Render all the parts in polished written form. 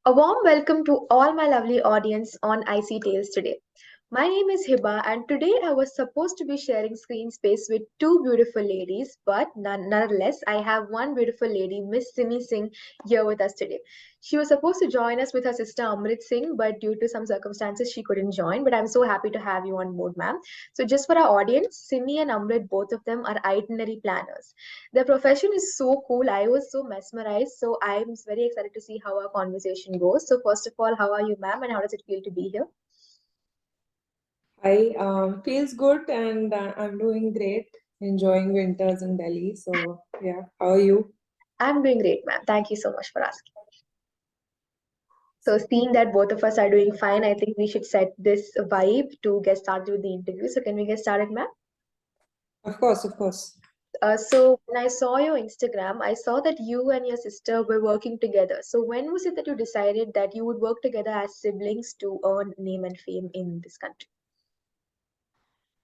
A warm welcome to all my lovely audience on Icy Tales today. My name is Hiba, and today I was supposed to be sharing screen space with two beautiful ladies, but nonetheless, I have one beautiful lady, Miss Simi Singh, here with us today. She was supposed to join us with her sister Amrit Singh, but due to some circumstances, she couldn't join. But I'm so happy to have you on board, ma'am. So, just for our audience, Simi and Amrit, both of them are itinerary planners. Their profession is so cool. I was so mesmerized. So I'm very excited to see how our conversation goes. So first of all, how are you, ma'am, and how does it feel to be here? Hi, feels good and I'm doing great, enjoying winters in Delhi. So yeah, how are you? I'm doing great, ma'am. Thank you so much for asking. So seeing that both of us are doing fine, I think we should set this vibe to get started with the interview. So can we get started, ma'am? Of course, of course. So when I saw your Instagram, I saw that you and your sister were working together. So when was it that you decided that you would work together as siblings to earn name and fame in this country?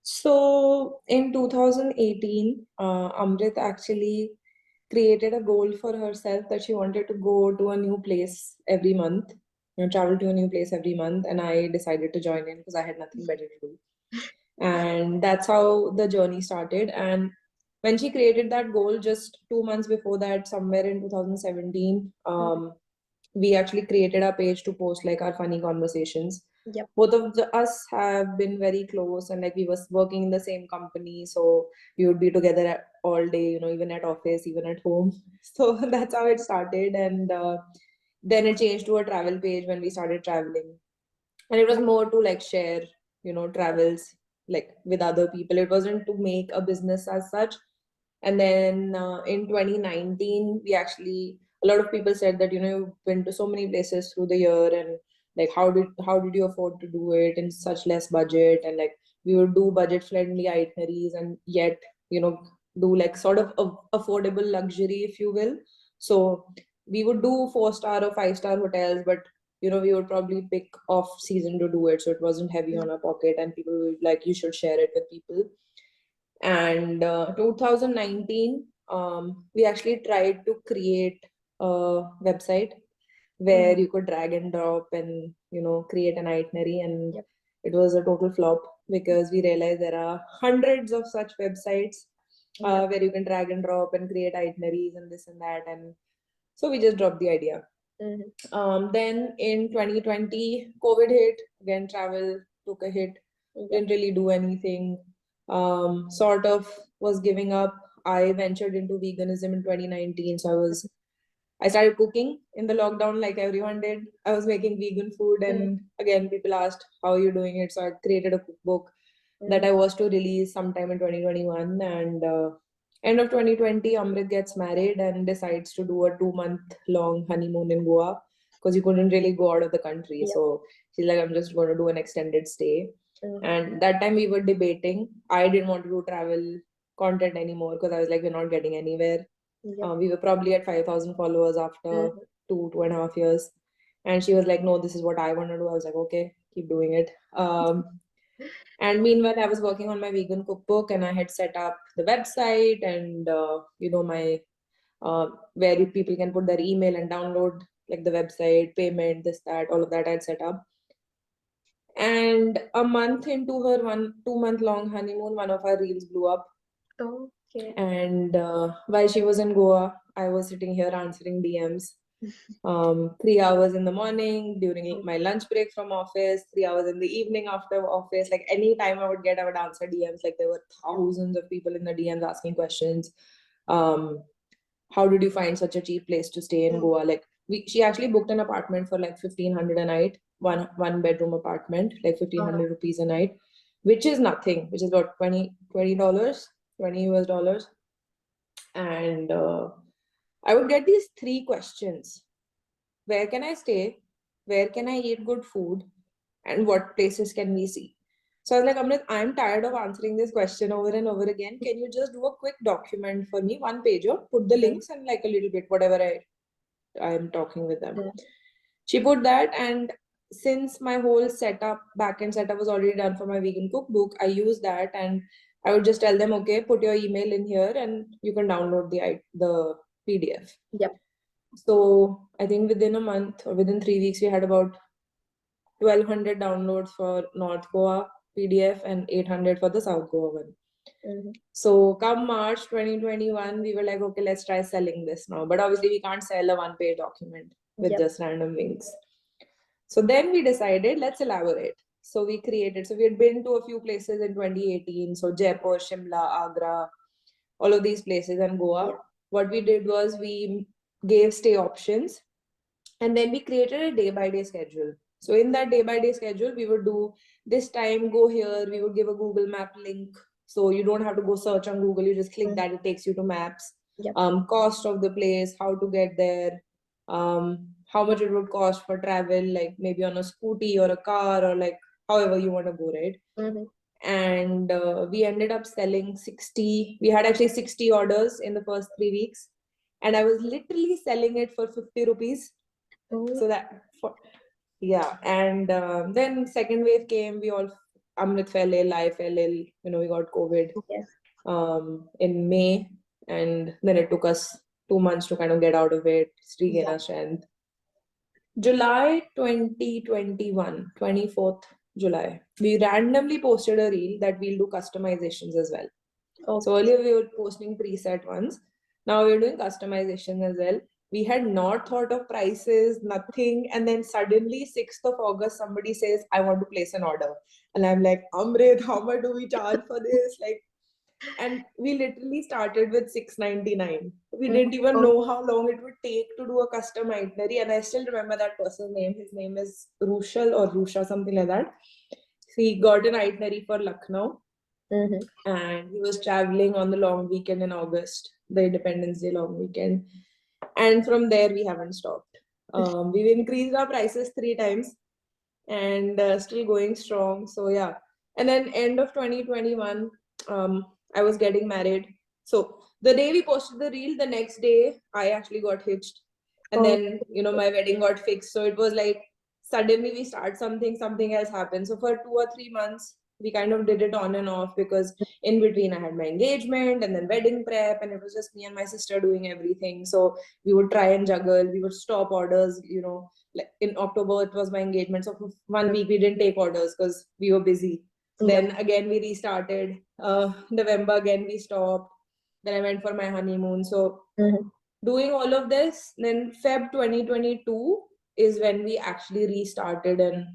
So in 2018, Amrit actually created a goal for herself that she wanted to go to a new place every month, travel to a new place every month, and I decided to join in because I had nothing better to do. And that's how the journey started. And when she created that goal, just 2 months before that, somewhere in 2017, Mhm. we actually created our page to post like our funny conversations. Yep. Both of us have been very close, and like we was working in the same company, so we would be together all day, even at office, even at home. So that's how it started. And then it changed to a travel page when we started traveling, and it was more to like share travels like with other people. It wasn't to make a business as such. And then in 2019, we actually, a lot of people said that you've been to so many places through the year, and like how did you afford to do it in such less budget? And like we would do budget friendly itineraries and yet you know do like sort of affordable luxury, if you will. So we would do 4-star or 5-star hotels, but we would probably pick off season to do it, so it wasn't heavy on our pocket, and people would like, you should share it with people. And 2019, we actually tried to create a website where Mhm. you could drag and drop and create an itinerary, and Yep. it was a total flop because we realized there are hundreds of such websites Yep. where you can drag and drop and create itineraries and this and that, and so we just dropped the idea. Mhm. Then in 2020, COVID hit. Again, travel took a hit. Yep. Didn't really do anything. Sort of was giving up. I ventured into veganism in 2019. So I started cooking in the lockdown like everyone did. I was making vegan food, Mhm. and again, people asked, how are you doing it? So I created a cookbook that Mhm. I was to release sometime in 2021. And end of 2020, Amrit gets married and decides to do a 2-month long honeymoon in Goa because you couldn't really go out of the country. Yep. So she's like, I'm just going to do an extended stay. Mhm. And that time we were debating. I didn't want to do travel content anymore because I was like, we're not getting anywhere. Yep. We were probably at 5,000 followers after Mhm. 2.5 years. And she was like, no, this is what I want to do. I was like, okay, keep doing it. And meanwhile, I was working on my vegan cookbook, and I had set up the website and, my where people can put their email and download like the website, payment, this, that, all of that I'd set up. And a month into her 2-month long honeymoon, one of our reels blew up. Okay. And while she was in Goa, I was sitting here answering DMs. 3 hours in the morning during my lunch break from office, 3 hours in the evening after office. Like any time I would answer DMs. Like there were thousands of people in the DMs asking questions. Um, how did you find such a cheap place to stay in Mhm. Goa? Like she actually booked an apartment for like 1,500 a night, one bedroom apartment, like fifteen Uh-huh. hundred rupees a night, which is nothing, which is about $20, 20 US dollars. And I would get these three questions: where can I stay? Where can I eat good food? And what places can we see? So I was like, Amrit, I'm tired of answering this question over and over again. Can you just do a quick document for me, one page, or put the Mhm. links and like a little bit, whatever I am talking with them. Mhm. She put that, and since my whole setup, backend setup was already done for my vegan cookbook, I used that, and I would just tell them, okay, put your email in here and you can download the PDF. Yep. So I think within a month or within 3 weeks, we had about 1,200 downloads for North Goa PDF and 800 for the South Goa one. Mm-hmm. So come March 2021, we were like, okay, let's try selling this now. But obviously we can't sell a one-page document with Yep. just random links. So then we decided, let's elaborate. So we created, so we had been to a few places in 2018. So Jaipur, Shimla, Agra, all of these places and Goa. Yep. What we did was we gave stay options, and then we created a day by day schedule. So in that day by day schedule, we would do this time, go here, we would give a Google Map link. So you don't have to go search on Google, you just click Mm-hmm. that, it takes you to maps. Yep. Cost of the place, how to get there, how much it would cost for travel, like maybe on a scooty or a car, or like however you want to go, right? Mm-hmm. And we ended up selling 60. We had actually 60 orders in the first 3 weeks, and I was literally selling it for 50 rupees. Oh, So that for, yeah. And then second wave came, we all, Amrit fell ill, I fell ill, we got COVID yes. in May, and then it took us 2 months to kind of get out of it, regain Yeah. our strength. July 2021, 24th July, we randomly posted a reel that we'll do customizations as well. So Okay. earlier we were posting preset ones. Now we're doing customization as well. We had not thought of prices, nothing. And then suddenly, 6th of August, somebody says, I want to place an order. And I'm like, Amrit, how much do we charge for this? Like, and we literally started with 699. We Mm-hmm. didn't even Oh, know how long it would take to do a custom itinerary. And I still remember that person's name. His name is Rushal or Rusha, something like that. So he got an itinerary for Lucknow, mm-hmm. and he was traveling on the long weekend in August, the Independence Day long weekend. And from there, we haven't stopped. We've increased our prices 3 times, and still going strong. So yeah. And then end of 2021, I was getting married. So the day we posted the reel, the next day I actually got hitched, and Oh, then my wedding got fixed. So it was like suddenly we start something, something else happened. So for 2 or 3 months we kind of did it on and off, because in between I had my engagement and then wedding prep, and it was just me and my sister doing everything. So we would try and juggle, we would stop orders, like in October it was my engagement, so for 1 week we didn't take orders because we were busy. yep. Then again we restarted. November again we stopped. Then I went for my honeymoon. So Mm-hmm. doing all of this, then Feb 2022 is when we actually restarted, and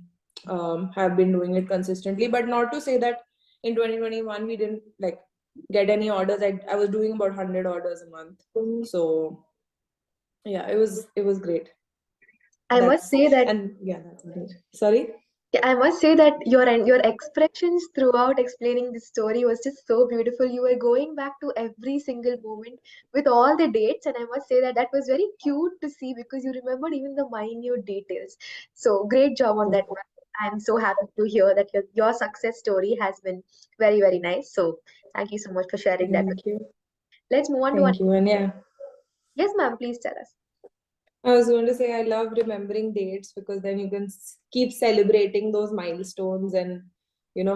have been doing it consistently. But not to say that in 2021 we didn't like get any orders. I was doing about 100 orders a month. So yeah, it was great. I must That's say that and yeah, that's great. Sorry. I must say that your expressions throughout explaining the story was just so beautiful. You were going back to every single moment with all the dates, and I must say that that was very cute to see because you remembered even the minute details. So great job on that one. I'm so happy to hear that your success story has been very, very nice. So thank you so much for sharing that. Thank you. Let's move on to our. Thank you. And yeah, Yes, ma'am, please tell us. I was going to say I love remembering dates, because then you can keep celebrating those milestones, and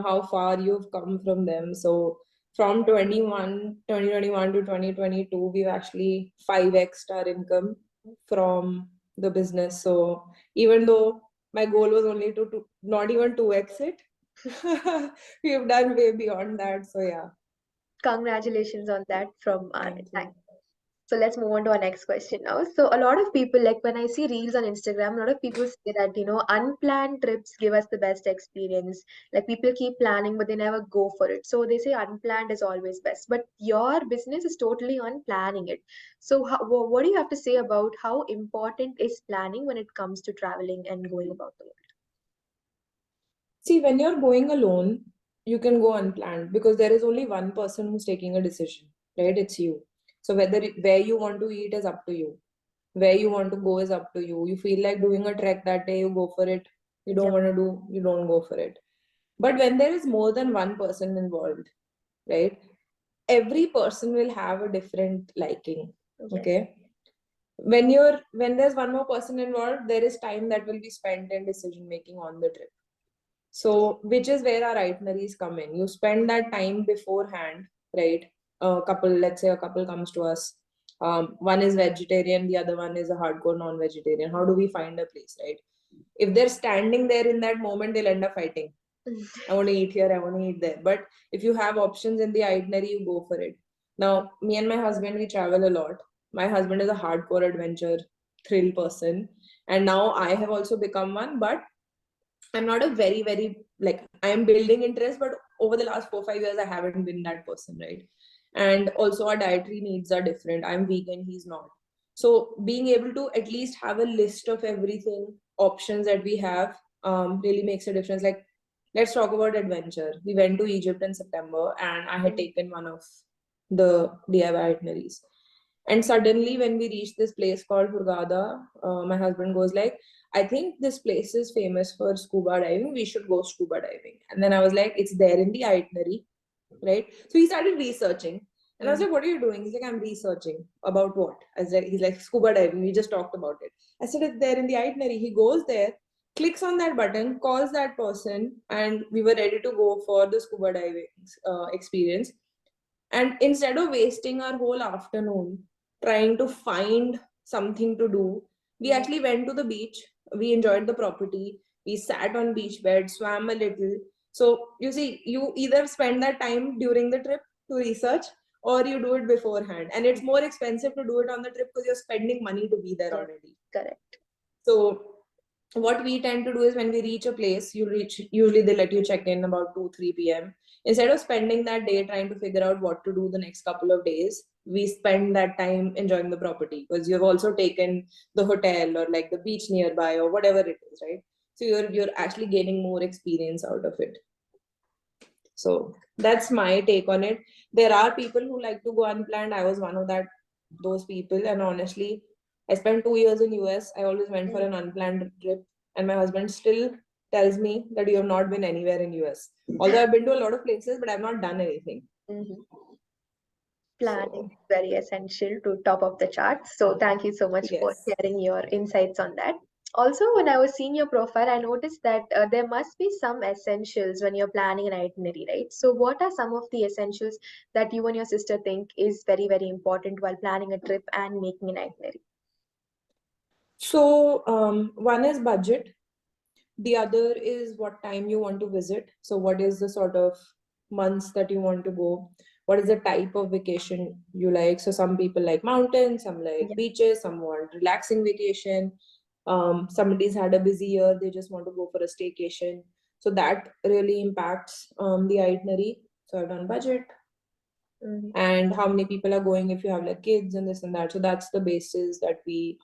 how far you've come from them. So from 2021 to 2022, we've actually 5x our income from the business. So even though my goal was only to not even 2x it, we've done way beyond that. So yeah, Congratulations on that from thank you. So let's move on to our next question now. So a lot of people, like when I see reels on Instagram, a lot of people say that, unplanned trips give us the best experience. Like people keep planning, but they never go for it. So they say unplanned is always best. But your business is totally on planning it. So what do you have to say about how important is planning when it comes to traveling and going about the world? See, when you're going alone, you can go unplanned, because there is only one person who's taking a decision, right? It's you. So where you want to eat is up to you. Where you want to go is up to you. You feel like doing a trek that day, you go for it. You don't Yep. want to do, you don't go for it. But when there is more than one person involved, right? Every person will have a different liking. Yes. Okay. When there's one more person involved, there is time that will be spent in decision making on the trip. So, which is where our itineraries come in. You spend that time beforehand, right? Let's say a couple comes to us. One is vegetarian, the other one is a hardcore non-vegetarian. How do we find a place, right? If they're standing there in that moment, they'll end up fighting. I want to eat here, I want to eat there. But if you have options in the itinerary, you go for it. Now, me and my husband, we travel a lot. My husband is a hardcore adventure thrill person. And now I have also become one, but I'm not a very, like, I am building interest, but over the last 4 5 years, I haven't been that person, right? And also, our dietary needs are different. I'm vegan, he's not. So, being able to at least have a list of everything, options that we have, really makes a difference. Like, let's talk about adventure. We went to Egypt in September, and I had taken one of the DIY itineraries. And suddenly, when we reached this place called Hurghada, my husband goes like, "I think this place is famous for scuba diving. We should go scuba diving." And then I was like, "It's there in the itinerary, right?" So he started researching, and I was like, "What are you doing?" He's like, "I'm researching about what?" I was like, he's like, "Scuba diving. We just talked about it." I said, "It's there in the itinerary." He goes there, clicks on that button, calls that person, and we were ready to go for the scuba diving experience. And instead of wasting our whole afternoon trying to find something to do, we actually went to the beach. We enjoyed the property. We sat on beach bed, swam a little. So you see, you either spend that time during the trip to research, or you do it beforehand. And it's more expensive to do it on the trip because you're spending money to be there already. Correct. So what we tend to do is when we reach a place, usually they let you check in about 2 3 p.m. Instead of spending that day trying to figure out what to do the next couple of days, we spend that time enjoying the property because you've also taken the hotel or like the beach nearby or whatever it is, right? So you're actually gaining more experience out of it. So that's my take on it. There are people who like to go unplanned. I was one of those people, and honestly, I spent 2 years in US. I always went for an unplanned trip, and my husband still tells me that you have not been anywhere in US. Although I've been to a lot of places, but I've not done anything. Planning So is very essential to top of the charts. So thank you so much for yes. sharing your insights on that. Also, when I was seeing your profile, I noticed that there must be some essentials when you're planning an itinerary, right? So what are some of the essentials that you and your sister think is very important while planning a trip and making an itinerary? So one is budget. The other is what time you want to visit. So, what is the sort of months that you want to go? What is the type of vacation you like? So, some people like mountains, some like Yeah. beaches, some want relaxing vacation. Somebody's had a busy year, they just want to go for a staycation. So, that really impacts the itinerary. So, I've done budget and how many people are going if you have like kids and this and that. So, that's the basis that we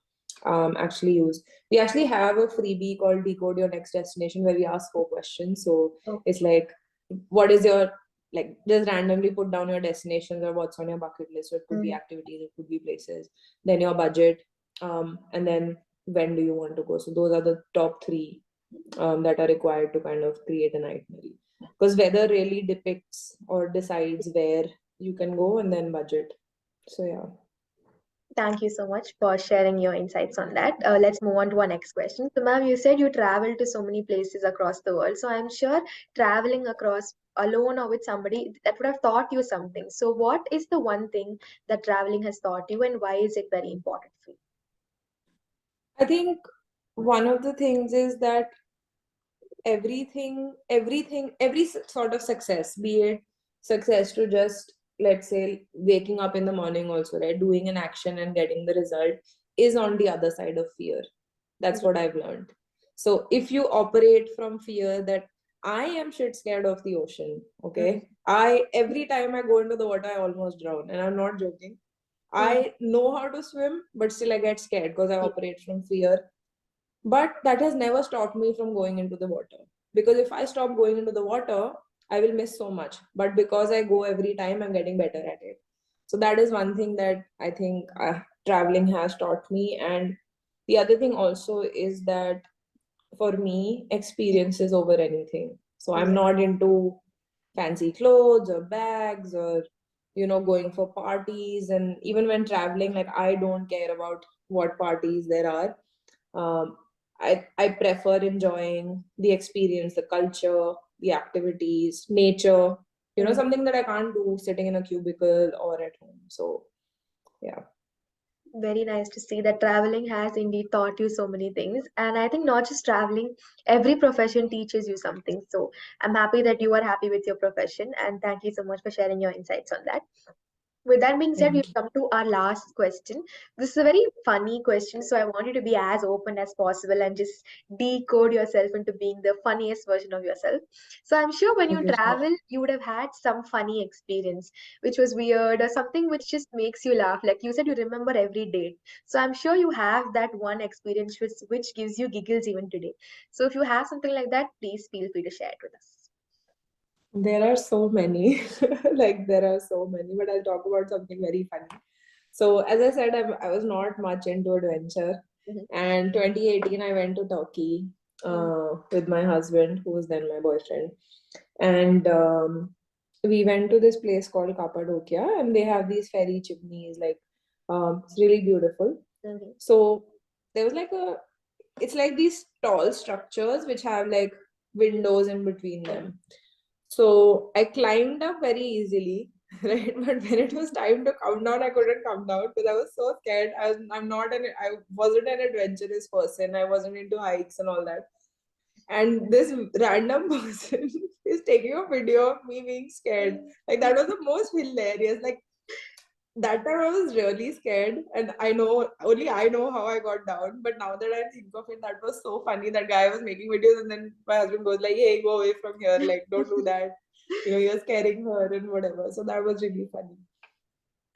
actually use. We actually have a freebie called Decode Your Next Destination where we ask 4 questions. So Oh. it's like, what is your, like, just randomly put down your destinations or what's on your bucket list. So it could be activities, it could be places, then your budget, and then when do you want to go. So those are the top three that are required to kind of create an itinerary. Because weather really depicts or decides where you can go, and then budget. So yeah. Thank you so much for sharing your insights on that. Let's move on to our next question. So, ma'am, you said you travel to so many places across the world. So, I'm sure traveling across alone or with somebody that would have taught you something. So, what is the one thing that traveling has taught you, and why is it very important for you? I think one of the things is that every sort of success, be it success to just, let's say, waking up in the morning also, right, doing an action and getting the result, is on the other side of fear. That's what I've learned. So if you operate from fear that I am shit scared of the ocean, okay, I every time I go into the water I almost drown, and I'm not joking. I know how to swim, but still I get scared because I operate from fear. But that has never stopped me from going into the water. Because if I stop going into the water, I will miss so much. But because I go every time, I'm getting better at it. So that is one thing that I think traveling has taught me. And the other thing also is that for me, experience is over anything. So I'm not into fancy clothes or bags or going for parties. And even when traveling, like, I don't care about what parties there are. um, I prefer enjoying the experience, the culture, the activities, nature, something that I can't do sitting in a cubicle or at home. So, yeah. Very nice to see that traveling has indeed taught you so many things. And I think not just traveling, every profession teaches you something. So I'm happy that you are happy with your profession. And thank you so much for sharing your insights on that. With that being said, we've Thank you. come to our last question. This is a very funny question, so I want you to be as open as possible and just decode yourself into being the funniest version of yourself. So I'm sure when you Okay, sure. travel, you would have had some funny experience, which was weird or something which just makes you laugh. Like you said, you remember every date. So I'm sure you have that one experience which gives you giggles even today. So if you have something like that, please feel free to share it with us. There are so many, like there are so many, but I'll talk about something very funny. So, as I said, I was not much into adventure. Mhm. And 2018, I went to Turkey with my husband, who was then my boyfriend. And we went to this place called Cappadocia, and they have these fairy chimneys, like it's really beautiful. Mhm. So, there was like it's like these tall structures which have like windows in between them. So I climbed up very easily, right? But when it was time to come down, I couldn't come down because I was so scared. I wasn't an adventurous person. I wasn't into hikes and all that. And this random person is taking a video of me being scared. Like that was the most hilarious. Like that time I was really scared, and I know only I know how I got down. But now that I think of it, that was so funny. That guy was making videos, and then my husband goes like, "Hey, go away from here! Like, don't do that. You're scaring her and whatever." So that was really funny.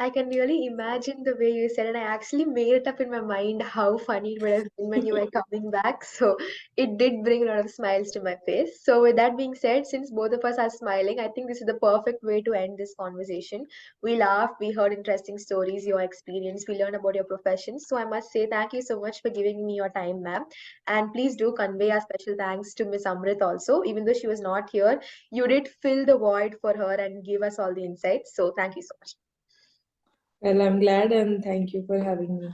I can really imagine the way you said it. I actually made it up in my mind how funny it would have been when you were coming back. So it did bring a lot of smiles to my face. So with that being said, since both of us are smiling, I think this is the perfect way to end this conversation. We laughed, we heard interesting stories, your experience, we learned about your profession. So I must say thank you so much for giving me your time, ma'am. And please do convey our special thanks to Miss Amrit also. Even though she was not here, you did fill the void for her and give us all the insights. So thank you so much. Well, I'm glad and thank you for having me.